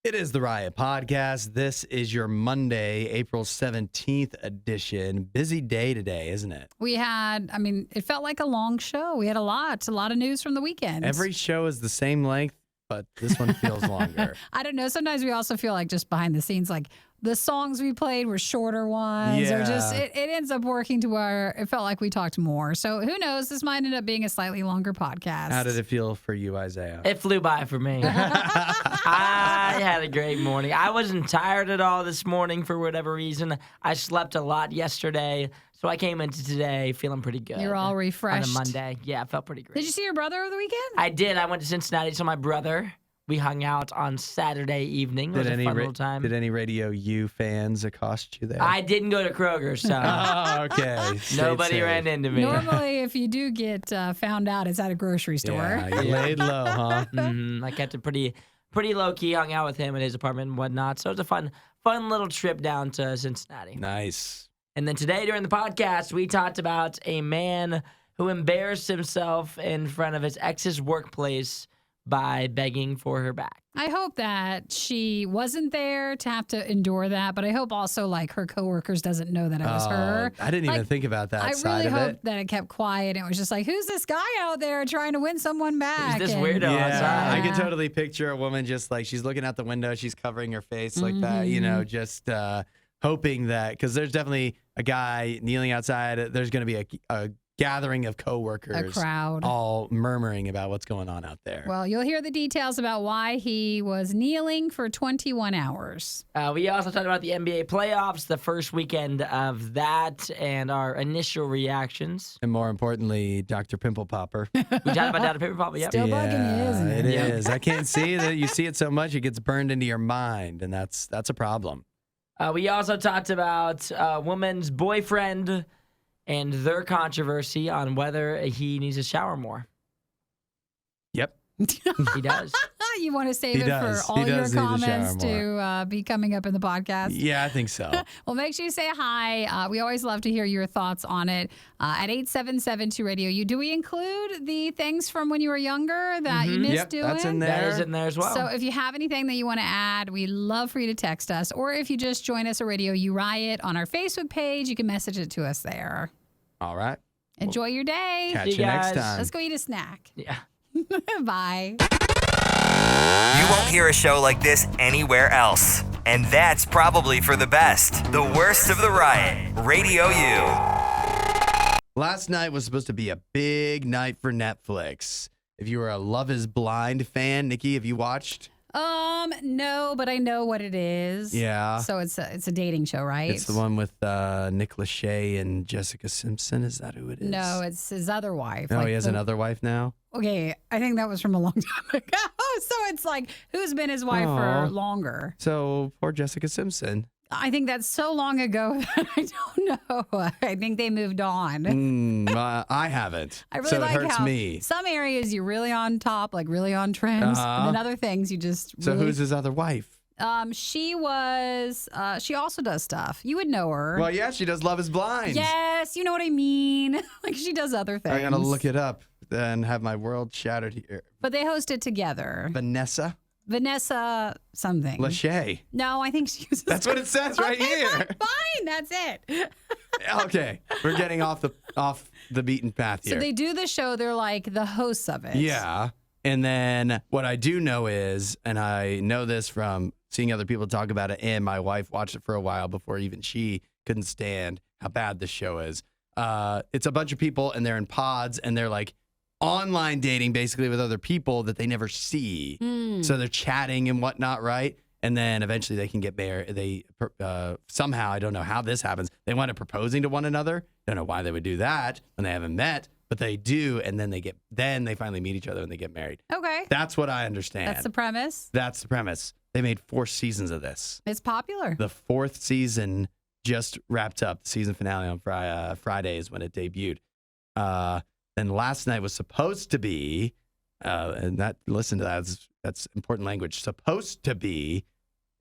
It is the Riot Podcast. This is your Monday, April 17th edition. Busy day today, isn't it? It felt like a long show. We had a lot of news from the weekend. Every show is the same length, but this one feels longer. I don't know. Sometimes we also feel like just behind the scenes, like the songs we played were shorter ones, or just it ends up working to where it felt like we talked more. So who knows? This might end up being a slightly longer podcast. How did it feel for you, Isaiah? It flew by for me. I had a great morning. I wasn't tired at all this morning for whatever reason. I slept a lot yesterday, so I came into today feeling pretty good. You're all refreshed. On a Monday. Yeah, I felt pretty great. Did you see your brother over the weekend? I did. I went to Cincinnati, so my brother. We hung out on Saturday evening. It was a fun little time. Did any RadioU fans accost you there? I didn't go to Kroger, so. Oh, okay. Nobody ran into me. Normally, if you do get found out, it's at a grocery store. Yeah, you laid low, huh? I kept it pretty low-key, hung out with him at his apartment and whatnot. So it was a fun little trip down to Cincinnati. Nice. And then today during the podcast, we talked about a man who embarrassed himself in front of his ex's workplace by begging for her back. I hope that she wasn't there to have to endure that, but I hope also like her coworkers doesn't know that it was her. I didn't even think about that side of it. I really hope that it kept quiet. It was just like, who's this guy out there trying to win someone back? Who's this weirdo outside? I can totally picture a woman just like she's looking out the window, she's covering her face like that, you know, just hoping that, because there's definitely a guy kneeling outside. There's going to be a gathering of coworkers, a crowd, all murmuring about what's going on out there. Well, you'll hear the details about why he was kneeling for 21 hours. We also talked about the NBA playoffs, the first weekend of that, and our initial reactions. And more importantly, Dr. Pimple Popper. We talked about Dr. Pimple Popper, yep. Still bugging you, isn't it? It is. I can't see that. You see it so much, it gets burned into your mind, and that's a problem. We also talked about a woman's boyfriend and their controversy on whether he needs to shower more. Yep. He does. You want to save it for all your comments to be coming up in the podcast? Yeah, I think so. Well, make sure you say hi. We always love to hear your thoughts on it at 877-2RadioU. Do we include the things from when you were younger that you missed doing? That's in there. That is in there as well. So if you have anything that you want to add, we'd love for you to text us. Or if you just join us at RadioU Riot on our Facebook page, you can message it to us there. All right. Enjoy your day. Catch you next time. Let's go eat a snack. Yeah. Bye. You won't hear a show like this anywhere else. And that's probably for the best. The worst of the riot. Radio U. Last night was supposed to be a big night for Netflix. If you were a Love is Blind fan, Nikki, have you watched? No, but I know what it is. Yeah. So it's a dating show, right? It's the one with Nick Lachey and Jessica Simpson. Is that who it is? No, it's his other wife. Oh, he has another wife now? Okay, I think that was from a long time ago. So it's like, who's been his wife for longer? So poor Jessica Simpson. I think that's so long ago that I don't know. I think they moved on. I haven't. I really so like it hurts how me. Some areas you're really on top, like really on trends, and then other things you just So really... who's his other wife? She also does stuff. You would know her. Well, yeah, she does Love is Blind. Yes, you know what I mean. Like she does other things. I gotta look it up and have my world shattered here. But they host it together. Vanessa something. Lachey. No, I think she uses... That's what it says right here. Fine, that's it. Okay, we're getting off the beaten path here. So they do the show. They're like the hosts of it. Yeah. And then what I do know is, and I know this from seeing other people talk about it, and my wife watched it for a while before even she couldn't stand how bad this show is. It's a bunch of people, and they're in pods, and they're like online dating basically with other people that they never see. So they're chatting and whatnot, right? And then eventually they can get married. They somehow, I don't know how this happens, they wind up proposing to one another. Don't know why they would do that when they haven't met, but they do, and then they finally meet each other and they get married. Okay. That's what I understand. That's the premise. That's the premise. They made 4 seasons of this. It's popular. The 4th season just wrapped up. The season finale on Friday is when it debuted. Then last night was supposed to be, and that listen to that, that's important language. Supposed to be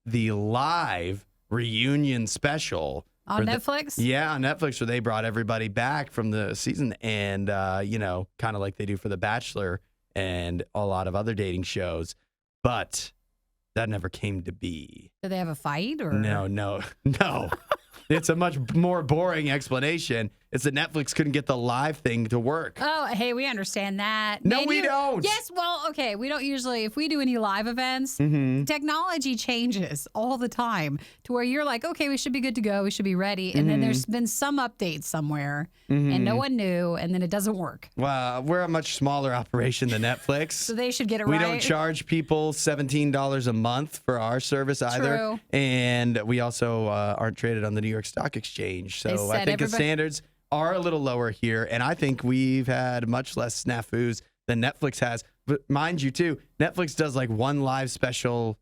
the live reunion special on Netflix. On Netflix, where they brought everybody back from the season, and kind of like they do for The Bachelor and a lot of other dating shows. But that never came to be. Did they have a fight or No. It's a much more boring explanation. It's that Netflix couldn't get the live thing to work. Oh, hey, we understand that. No, we don't. Yes, well, okay. We don't usually, if we do any live events, technology changes all the time to where you're like, okay, we should be good to go. We should be ready. And then there's been some update somewhere and no one knew, and then it doesn't work. Well, we're a much smaller operation than Netflix. So they should get it We right. don't charge people $17 a month for our service either. True. And we also aren't traded on the New York Stock Exchange. They So I said think the everybody- standards are a little lower here. And I think we've had much less snafus than Netflix has. But mind you, too, Netflix does like one live special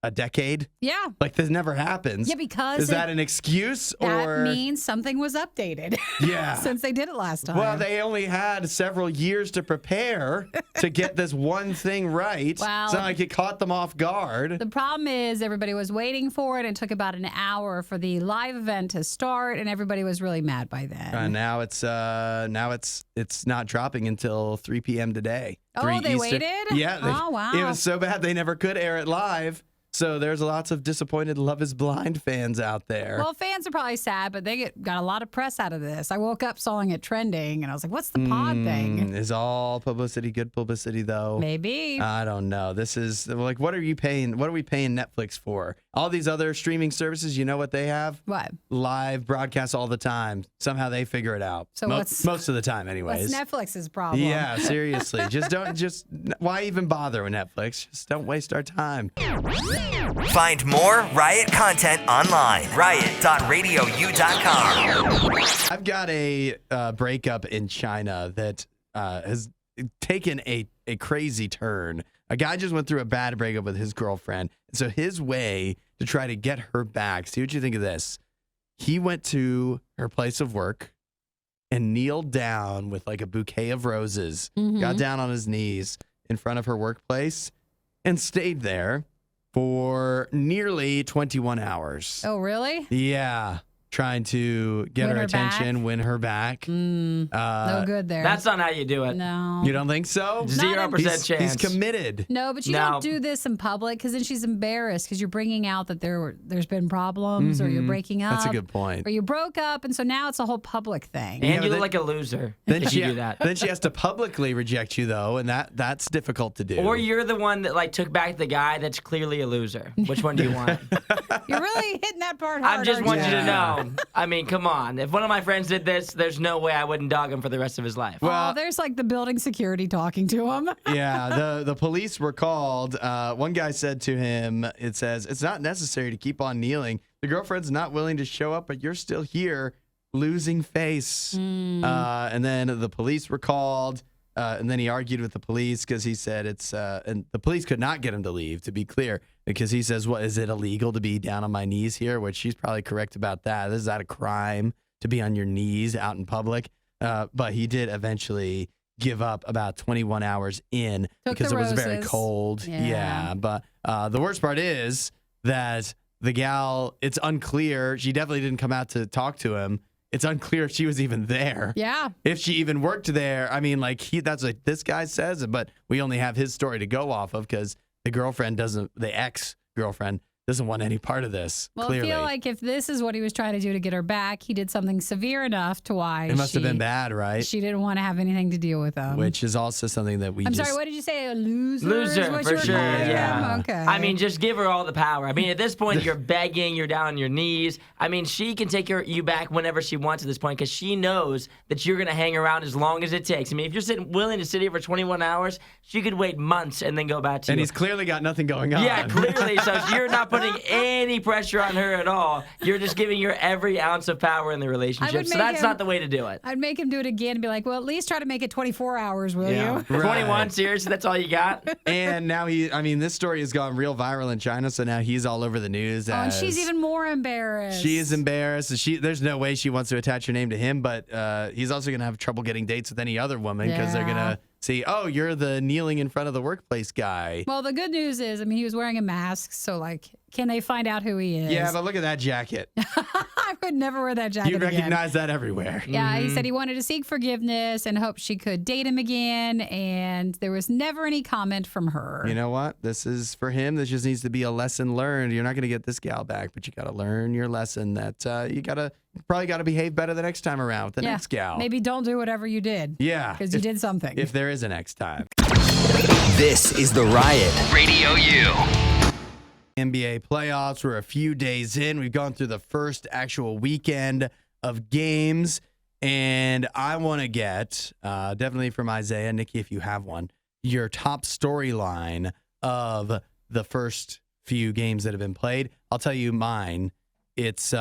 a decade. Yeah. Like this never happens. Yeah, because Is that an excuse that or? means something was updated. Yeah. Since they did it last time. Well, they only had several years to prepare to get this one thing right. Well- It's not like it caught them off guard. The problem is everybody was waiting for it. It took about an hour for the live event to start, and everybody was really mad by then. Now it's not dropping until 3 p.m. today. Oh, 3 they Eastern. waited? Yeah. Oh, wow. It was so bad they never could air it live. So there's lots of disappointed Love is Blind fans out there. Well, fans are probably sad, but they got a lot of press out of this. I woke up, saw it trending, and I was like, what's the pod thing? Is all publicity good publicity, though? Maybe. I don't know. This is like, what are you paying? What are we paying Netflix for? All these other streaming services, you know what they have? What? Live broadcasts all the time. Somehow they figure it out. So what's- most of the time, anyways. What's Netflix's problem? Yeah, seriously. Why even bother with Netflix? Just don't waste our time. Find more Riot content online. Riot.radiou.com. I've got a breakup in China that has taken a crazy turn. A guy just went through a bad breakup with his girlfriend. So his way to try to get her back, see what you think of this. He went to her place of work and kneeled down with like a bouquet of roses, got down on his knees in front of her workplace and stayed there for nearly 21 hours. Oh, really? Yeah. Trying to get Win her her attention, win her back. No good there. That's not how you do it. no. You don't think so? 0% chance. He's committed. No, but you No. don't do this in public because then she's embarrassed because you're bringing out that there's been problems or you're breaking up. That's a good point. Or you broke up, and so now it's a whole public thing. And Yeah, you but look like a loser Then if she, you do that. then she has to publicly reject you, though, and that's difficult to do. Or you're the one that like took back the guy that's clearly a loser. Which one do you want? You're really hitting that part hard. I just aren't want you to Yeah. know. I mean, come on. If one of my friends did this, there's no way I wouldn't dog him for the rest of his life. Oh, there's like the building security talking to him. Yeah, the police were called. One guy said to him, it says, it's not necessary to keep on kneeling. The girlfriend's not willing to show up, but you're still here, losing face. And then the police were called. And then he argued with the police because he said and the police could not get him to leave, to be clear, because he says, what, is it illegal to be down on my knees here? Which she's probably correct about that. This is not a crime to be on your knees out in public. But he did eventually give up about 21 hours in because the it was very roses. cold. Yeah. But the worst part is that the gal, it's unclear. She definitely didn't come out to talk to him. It's unclear if she was even there. Yeah. If she even worked there. I mean, like that's what this guy says, but we only have his story to go off of because the ex-girlfriend doesn't want any part of this. Well, clearly. I feel like if this is what he was trying to do to get her back, he did something severe enough to why it must have been bad, right? She didn't want to have anything to deal with him. Which is also something that we I'm just... sorry, what did you say? A loser? is Loser, what for you were sure. calling him? Yeah. Okay. I mean, just give her all the power. I mean, at this point, you're begging, you're down on your knees. I mean, she can take you back whenever she wants at this point because she knows that you're going to hang around as long as it takes. I mean, if you're willing to sit here for 21 hours, she could wait months and then go back to And you. he's clearly got nothing going on. Yeah, clearly. So you're not putting any pressure on her at all. You're just giving her every ounce of power in the relationship. So make that's him- not the way to do it. I'd make him do it again and be like, well, at least try to make it 24 hours, will Yeah. you? 21, seriously, that's all you got? And now this story has gone real viral in China, so now he's all over the news. Oh, and as- she's even more embarrassed. She is embarrassed. There's no way she wants to attach her name to him, but he's also going to have trouble getting dates with any other woman because they're going Yeah. to see, oh, you're the kneeling in front of the workplace guy. Well, the good news is, he was wearing a mask, so, can they find out who he is? Yeah, but look at that jacket. I would never wear that jacket You again. recognize that everywhere. Yeah, he said he wanted to seek forgiveness and hoped she could date him again, and there was never any comment from her. You know what? This is for him. This just needs to be a lesson learned. You're not going to get this gal back, but you got to learn your lesson that you probably got to behave better the next time around with the next gal. Maybe don't do whatever you did. Yeah. Because you did something. If there is a next time. This is The Riot. Radio U. NBA playoffs. We're a few days in. We've gone through the first actual weekend of games. And I want to get, definitely from Isaiah, Nikki, if you have one, your top storyline of the first few games that have been played. I'll tell you mine. It's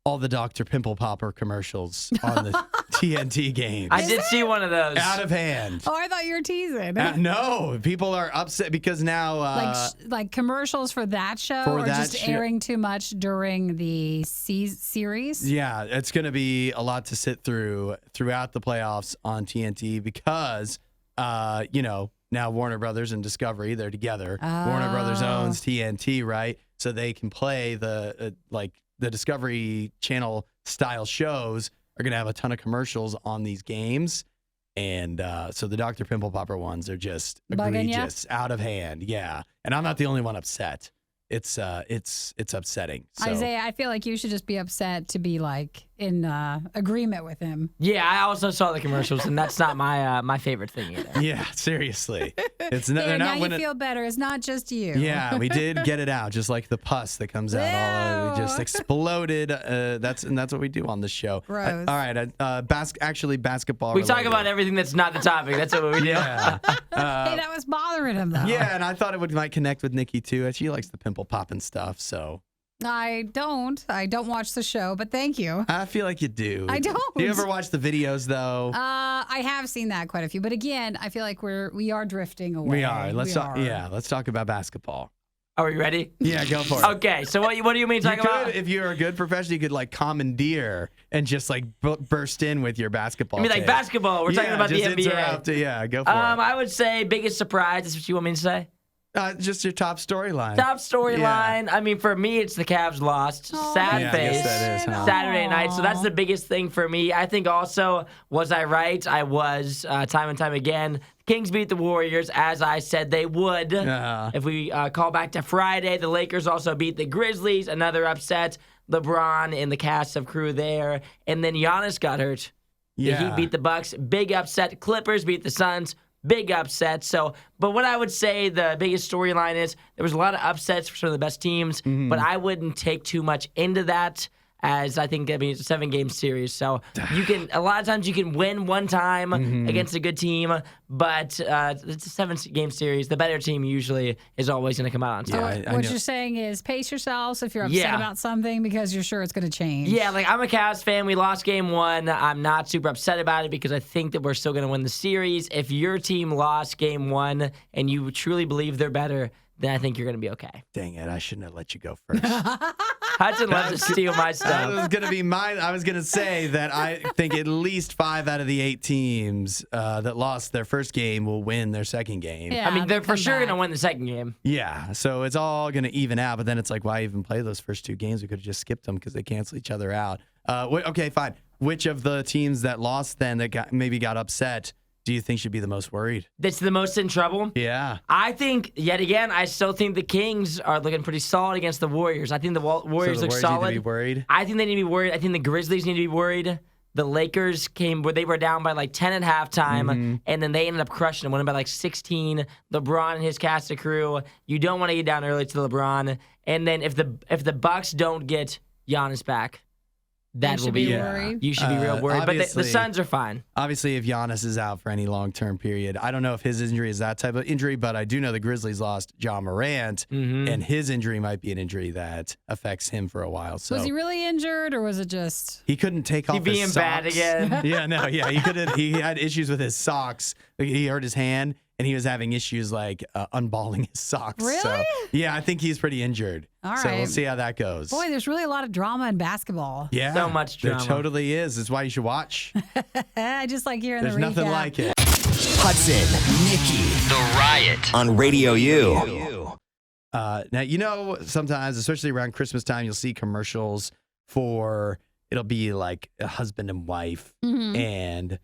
all the Dr. Pimple Popper commercials on the TNT games. I did see one of those. Out of hand. Oh, I thought you were teasing. No, people are upset because now... like commercials for that show for or that just airing too much during the series? Yeah, it's going to be a lot to sit through throughout the playoffs on TNT because, now Warner Brothers and Discovery, they're together. Warner Brothers owns TNT, right? So they can play the Discovery Channel style shows are going to have a ton of commercials on these games. And so the Dr. Pimple Popper ones are just egregious, out of hand. Yeah. And I'm not the only one upset. It's upsetting. So. Isaiah, I feel like you should just be upset to be like in agreement with him. Yeah, I also saw the commercials, and that's not my favorite thing either. Yeah, seriously. It's There, now you feel better. It's not just you. Yeah, we did get it out, just like the pus that comes out. All we just exploded. That's what we do on the show. Gross. All right, basketball. We talk about everything that's not the topic. That's what we do. Yeah. Hey, that was bothering him though. Yeah, and I thought it might connect with Nikki too. She likes the pimple popping stuff, so. I don't watch the show, but thank you. I feel like you do. I don't. Do you ever watch the videos though? I have seen that quite a few, but again, I feel like we are drifting away. We are. Let's talk about basketball. Are we ready? Yeah, go for it. Okay, so what do you mean talking about? If you're a good professional, you could like commandeer and just like burst in with your basketball. I mean, like take. basketball. We're talking about the just NBA. Interrupt. Yeah, go for it. I would say biggest surprise. Is what you want me to say? Just your top storyline. Top storyline. Yeah. I mean, for me, it's the Cavs lost. Sad face. I guess that is, huh? Saturday night. So that's the biggest thing for me. I think also, was I right? I was time and time again. Kings beat the Warriors, as I said they would. If we call back to Friday, the Lakers also beat the Grizzlies. Another upset. LeBron and the cast of crew there. And then Giannis got hurt. Yeah. The Heat beat the Bucks. Big upset. Clippers beat the Suns. Big upset. So, but what I would say the biggest storyline is there was a lot of upsets for some of the best teams, but I wouldn't take too much into that. As I think, it's a 7-game series. So a lot of times you can win one time against a good team, but it's a 7-game series. The better team usually is always going to come out on top. So what you're saying is pace yourselves if you're upset about something because you're sure it's going to change. Yeah, like I'm a Cavs fan. We lost game 1. I'm not super upset about it because I think that we're still going to win the series. If your team lost game 1 and you truly believe they're better, then I think you're going to be okay. Dang it, I shouldn't have let you go first. Hudson loves to steal my stuff. That was going to be mine. I was going to say that I think at least 5 out of the 8 teams that lost their first game will win their second game. Yeah, I mean, they're for sure going to win the second game. Yeah, so it's all going to even out, but then it's like, why even play those first 2 games? We could have just skipped them because they cancel each other out. Okay, fine. Which of the teams that lost then that maybe got upset do you think should be the most worried? That's the most in trouble? Yeah. I think, yet again, I still think the Kings are looking pretty solid against the Warriors. I think the Warriors look solid. Need to be worried? I think they need to be worried. I think the Grizzlies need to be worried. The Lakers came where they were down by like 10 at halftime, and then they ended up crushing them, winning by like 16. LeBron and his cast of crew. You don't want to get down early to LeBron. And then if the Bucks don't get Giannis back, that will be worried. You should be real worried. But the Suns are fine. Obviously, if Giannis is out for any long-term period, I don't know if his injury is that type of injury, but I do know the Grizzlies lost Ja Morant, and his injury might be an injury that affects him for a while. So was he really injured, or was it just he couldn't take off his being socks? bad again? He couldn't. He had issues with his socks. He hurt his hand, and he was having issues like unballing his socks. Really? So, yeah, I think he's pretty injured. All so right. we'll see how that goes. Boy, there's really a lot of drama in basketball. Yeah, so much drama. There totally is. That's why you should watch. I just like hearing There's the recap. nothing like it. Hudson, Nikki, The Riot on Radio U. Now, sometimes, especially around Christmas time, you'll see commercials it'll be like a husband and wife, Mm-hmm. and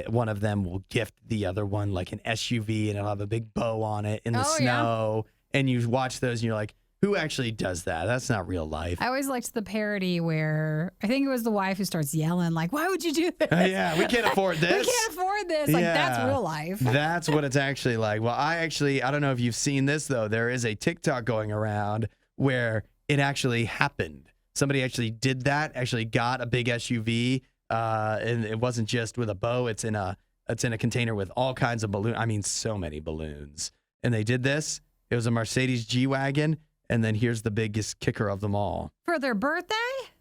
one of them will gift the other one like an SUV, and it'll have a big bow on it in the Oh, snow. And you watch those and you're like, who actually does that? That's not real life. I always liked the parody where I think it was the wife who starts yelling, like, why would you do this? Yeah, we can't afford this. We can't afford this. Like, that's Yeah. real life. That's what it's actually like. Well, I don't know if you've seen this, though. There is a TikTok going around where it actually happened. Somebody actually did that, actually got a big SUV, and it wasn't just with a bow. It's in a container with all kinds of balloons. I mean, so many balloons. And they did this. It was a Mercedes G-Wagon. And then here's the biggest kicker of them all. For their birthday?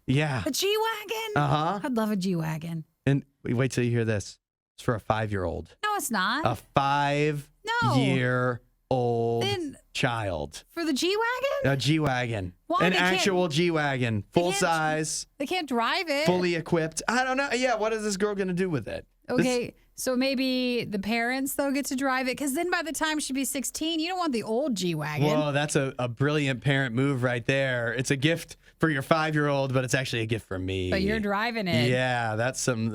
Yeah. A G-Wagon? Uh-huh. I'd love a G-Wagon. And wait till you hear this. It's for a 5-year-old. No, it's not. A 5-year-old Then child. for the G-Wagon? A G-Wagon. Why? An They can't- actual G-Wagon. Full can't- size, They can't drive it. fully equipped. I don't know. Yeah, what is this girl going to do with it? Okay, so maybe the parents, though, get to drive it. Because then by the time she'd be 16, you don't want the old G-Wagon. Whoa, that's a brilliant parent move right there. It's a gift for your 5-year-old, but it's actually a gift for me. But you're driving it. Yeah, that's some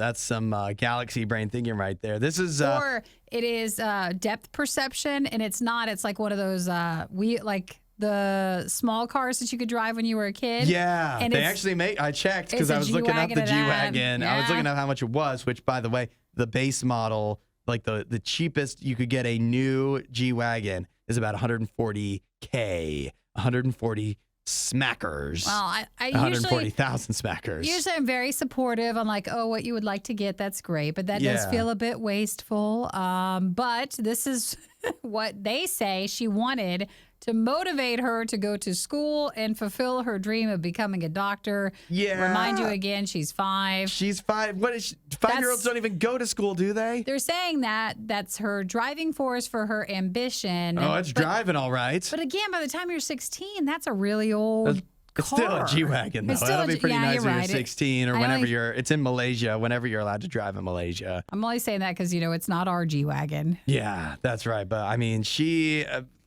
galaxy brain thinking right there. This is Or it is depth perception, and it's not. It's like one of those like the small cars that you could drive when you were a kid. yeah, and they it's- actually make. I checked because it's a I was looking up the G-Wagon of that. G-Wagon. I was Yeah. looking up how much it was. Which, by the way, the base model, like the cheapest you could get a new G-Wagon is about $140K, 140 smackers. Well, I usually 140,000 smackers. Usually I'm very supportive. I'm like, oh, what you would like to get, that's great. But that does Yeah. feel a bit wasteful. But this is what they say she wanted to motivate her to go to school and fulfill her dream of becoming a doctor. Yeah. Remind you again, she's 5. She's 5. What is she? 5-year-olds don't even go to school, do they? They're saying that that's her driving force for her ambition. Oh, it's driving all right. But again, by the time you're 16, that's a really old It's still a car. G-Wagon, though. It's still That'll a be pretty yeah, nice you're when right. you're 16 or I whenever only- it's in Malaysia, whenever you're allowed to drive in Malaysia. I'm only saying that because, it's not our G-Wagon. Yeah, that's right. But I mean, she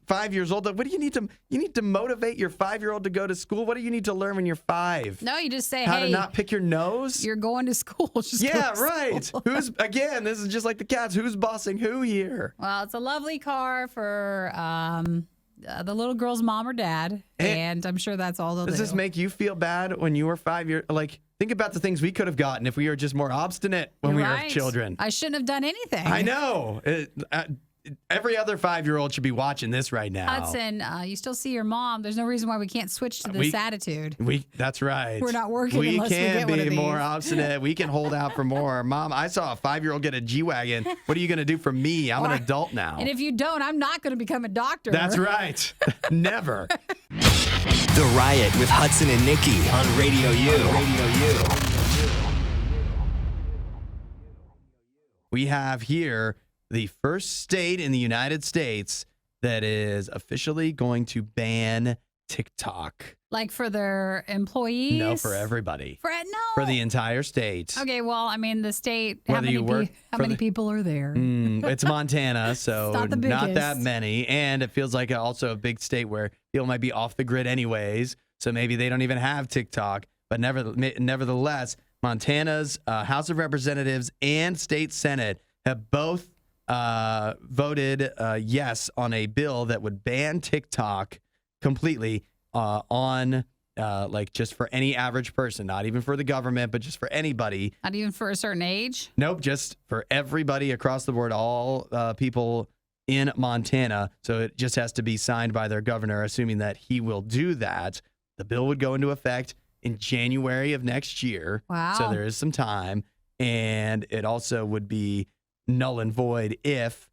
5 years old. What do you need to motivate your 5-year-old to go to school? What do you need to learn when you're 5? No, you just say, How hey, to not pick your nose? you're going to school. Just go Yeah, to right. school. This is just like the cats. Who's bossing who here? Well, it's a lovely car for the little girl's mom or dad, and I'm sure that's all they'll Does do. this make you feel bad when you were 5 years? Like, think about the things we could have gotten if we were just more obstinate when You're we were right. children. I shouldn't have done anything. I know. Every other 5-year-old should be watching this right now. Hudson, you still see your mom. There's no reason why we can't switch to this attitude. That's right. We're not working We unless we can get one be of more these. obstinate. We can hold out for more. Mom, I saw a 5-year-old get a G-Wagon. What are you going to do for me? I'm an adult now. And if you don't, I'm not going to become a doctor. That's right. Never. The Riot with Hudson and Nikki on Radio U. We have here the first state in the United States that is officially going to ban TikTok. Like for their employees? No, for everybody. No. For the entire state. Okay, well, I mean, the state, Whether you work how for many the- people are there? It's Montana, so It's not the not that biggest. many. And it feels like also a big state where people might be off the grid anyways. So maybe they don't even have TikTok. But nevertheless, Montana's House of Representatives and State Senate have both voted yes on a bill that would ban TikTok completely on like just for any average person, not even for the government, but just for anybody. Not even for a certain age? Nope, just for everybody across the board, all people in Montana. So it just has to be signed by their governor, assuming that he will do that. The bill would go into effect in January of next year. Wow. So there is some time. And it also would be null and void if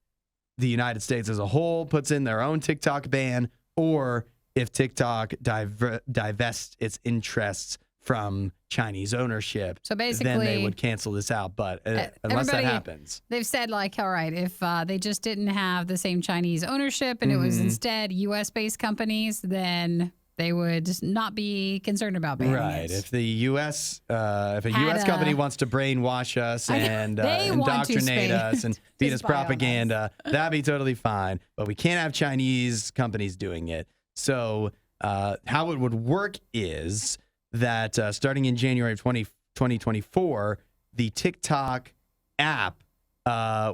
the United States as a whole puts in their own TikTok ban, or if TikTok divests its interests from Chinese ownership. So then they basically- would cancel this out. But unless that everybody- happens. They've said, like, all right, if they just didn't have the same Chinese ownership and it was instead U.S.-based companies, then they would just not be concerned about banning Right. it. If the U.S., if a Had U.S. a- company wants to brainwash us I know. and They want to indoctrinate spy- us and to feed us spy on us. propaganda, that'd be totally fine. But we can't have Chinese companies doing it. So how it would work is that starting in January of 2024, the TikTok app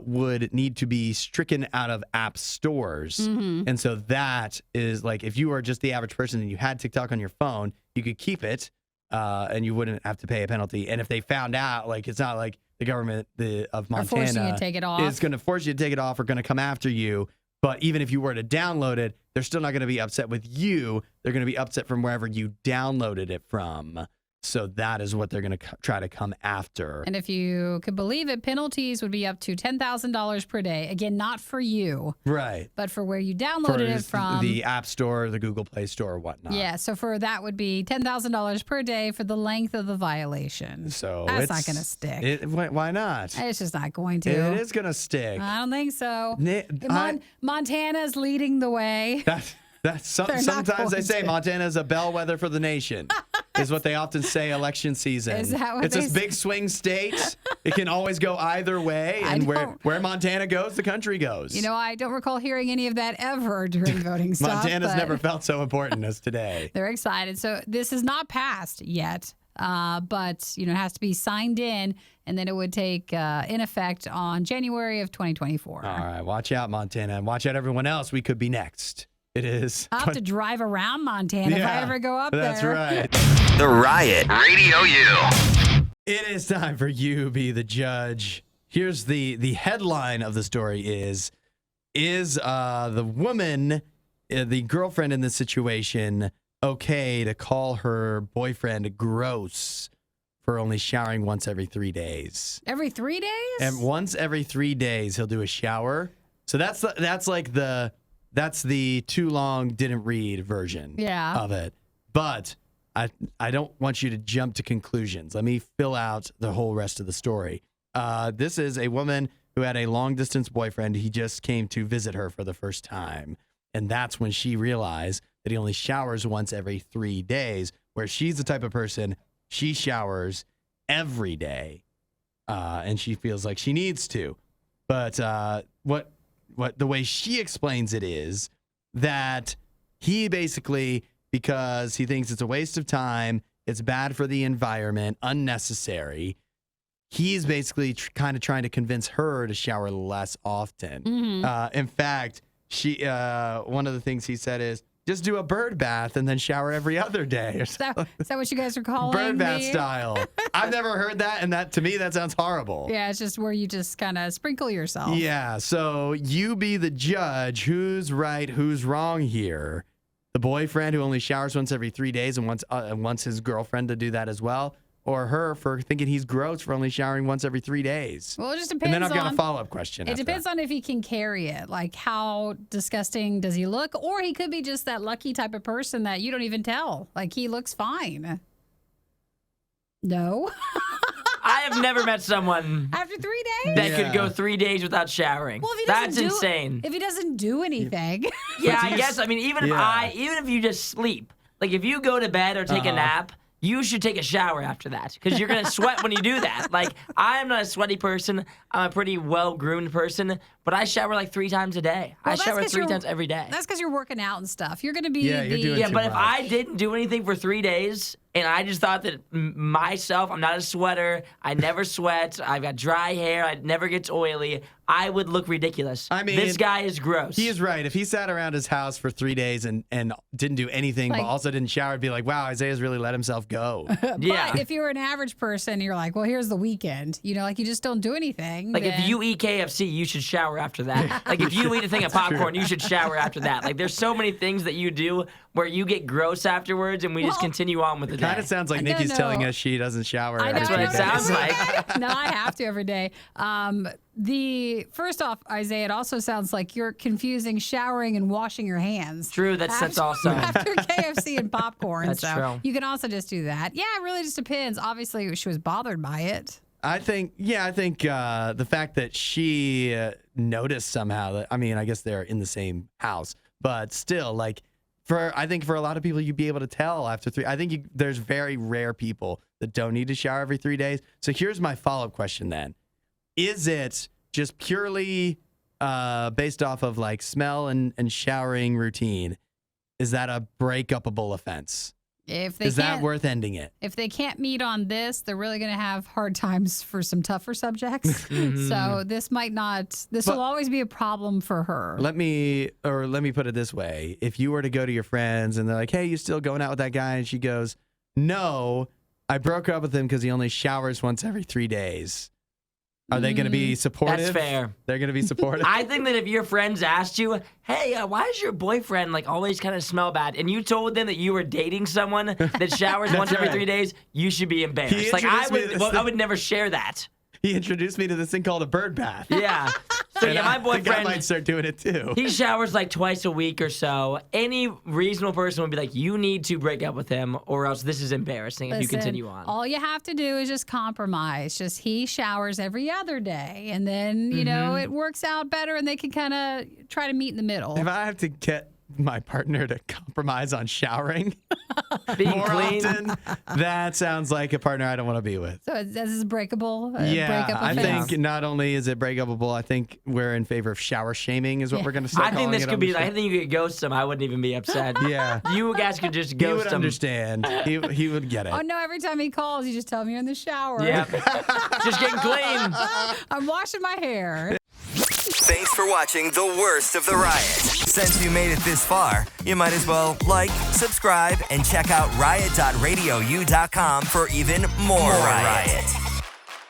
would need to be stricken out of app stores. And so that is like, if you were just the average person and you had TikTok on your phone, you could keep it and you wouldn't have to pay a penalty. And if they found out, like, it's not like the government of Montana forcing you to take it off. is going to force you to take it off or going to come after you. But even if you were to download it, they're still not going to be upset with you. They're going to be upset from wherever you downloaded it from. So that is what they're going to try to come after. And if you could believe it, penalties would be up to $10,000 per day. Again, not for you. Right. But for where you downloaded it from. The App Store, the Google Play Store, or whatnot. Yeah, so for that would be $10,000 per day for the length of the violation. So that's not going to stick. Why not? It's just not going to. It is going to stick. I don't think so. I- Montana's leading the way. Sometimes they say to. Montana is a bellwether for the nation, is what they often say election season. Is that what it's they this say? big swing state. It can always go either way, and where Montana goes, the country goes. You know, I don't recall hearing any of that ever during voting stuff. Montana's never felt so important as today. They're excited. So this is not passed yet, but it has to be signed in, and then it would take in effect on January of 2024. All right, watch out, Montana, and watch out, everyone else. We could be next. It is. I'll have to drive around Montana if I ever go up that's there. That's right. The Riot Radio U. It is time for You Be the Judge. Here's the headline of the story is the woman, the girlfriend in this situation, okay to call her boyfriend gross for only showering once every 3 days? Every 3 days? And once every 3 days, he'll do a shower. So that's the too long didn't read version of it. But I don't want you to jump to conclusions. Let me fill out the whole rest of the story. This is a woman who had a long distance boyfriend. He just came to visit her for the first time. And that's when she realized that he only showers once every 3 days, where she's the type of person, she showers every day. And she feels like she needs to. But what the way she explains it is that he basically, because he thinks it's a waste of time, it's bad for the environment, unnecessary, he's basically kind of trying to convince her to shower less often. In fact, she one of the things he said is, just do a bird bath and then shower every other day. Is that what you guys are calling bird bath style? I've never heard that, and to me that sounds horrible. Yeah, it's just where you just kind of sprinkle yourself. Yeah, so you be the judge. Who's right, who's wrong here? The boyfriend who only showers once every 3 days and wants his girlfriend to do that as well? Or her for thinking he's gross for only showering once every 3 days? Well, it just depends. And then I've got a follow-up question. It depends on if he can carry it. Like, how disgusting does he look? Or he could be just that lucky type of person that you don't even tell. Like, he looks fine. No. I have never met someone after 3 days that could go 3 days without showering. Well, if he That's doesn't insane. If he doesn't do anything. Yeah, I guess. I mean, even if you just sleep, like if you go to bed or take a nap, you should take a shower after that because you're going to sweat when you do that. Like, I'm not a sweaty person. I'm a pretty well-groomed person, but I shower like 3 times a day. Well, I shower 3 times every day. That's because you're working out and stuff. You're going to be you're doing too but if much. I didn't do anything for 3 days and I just thought that myself, I'm not a sweater, I never sweat, I've got dry hair, it never gets oily, I would look ridiculous. I mean, this guy is gross. He is right. If he sat around his house for 3 days and didn't do anything, but also didn't shower, it'd be like, wow, Isaiah's really let himself go. But if you're an average person, you're like, well, here's the weekend. Like you just don't do anything. Like if you eat KFC, you should shower after that. Like if you eat a thing of popcorn, you should shower after that. Like there's so many things that you do where you get gross afterwards, and we just continue on with the day. Kind of sounds like Nikki's telling us she doesn't shower. That's what it sounds like. No, I have to every day. First off, Isaiah, it also sounds like you're confusing showering and washing your hands. True, that's also after KFC and popcorn. That's true. You can also just do that. Yeah, it really just depends. Obviously, she was bothered by it. I think the fact that she noticed somehow that, I mean, I guess they're in the same house, but still, like, I think for a lot of people, you'd be able to tell after 3. I think there's very rare people that don't need to shower every 3 days. So here's my follow-up question then. Is it just purely based off of like smell and showering routine? Is that a break-upable offense? If they Is that can't, worth ending it? if they can't meet on this, they're really going to have hard times for some tougher subjects. So this will always be a problem for her. Let me put it this way. If you were to go to your friends and they're like, hey, you still going out with that guy? And she goes, no, I broke up with him because he only showers once every 3 days. Are they going to be supportive? That's fair. They're going to be supportive? I think that if your friends asked you, hey, why does your boyfriend like always kind of smell bad? And you told them that you were dating someone that showers once every 3 days, you should be embarrassed. Like I would never share that. He introduced me to this thing called a bird bath. Yeah. So And yeah, my I think I boyfriend, might start doing it too. he showers like twice a week or so. Any reasonable person would be like, you need to break up with him or else this is embarrassing if you Listen, continue on. all you have to do is just compromise. Just he showers every other day. And then, you know, it works out better and they can kind of try to meet in the middle. If I have to get my partner to compromise on showering Being more clean. often, that sounds like a partner I don't want to be with. So this is breakable? Yeah, breakup I offense? think not only is it breakable, I think we're in favor of shower shaming is what we're going to start I think calling this it could on be the like, I show. think you could ghost him. I wouldn't even be upset. Yeah. You guys could just He ghost would him. understand. He would get it. Oh, no, every time he calls, you just tell him you're in the shower. Yeah. Just getting clean. I'm washing my hair. Thanks for watching the worst of the riot. Since you made it this far, you might as well like, subscribe, and check out riot.radiou.com for even more riot.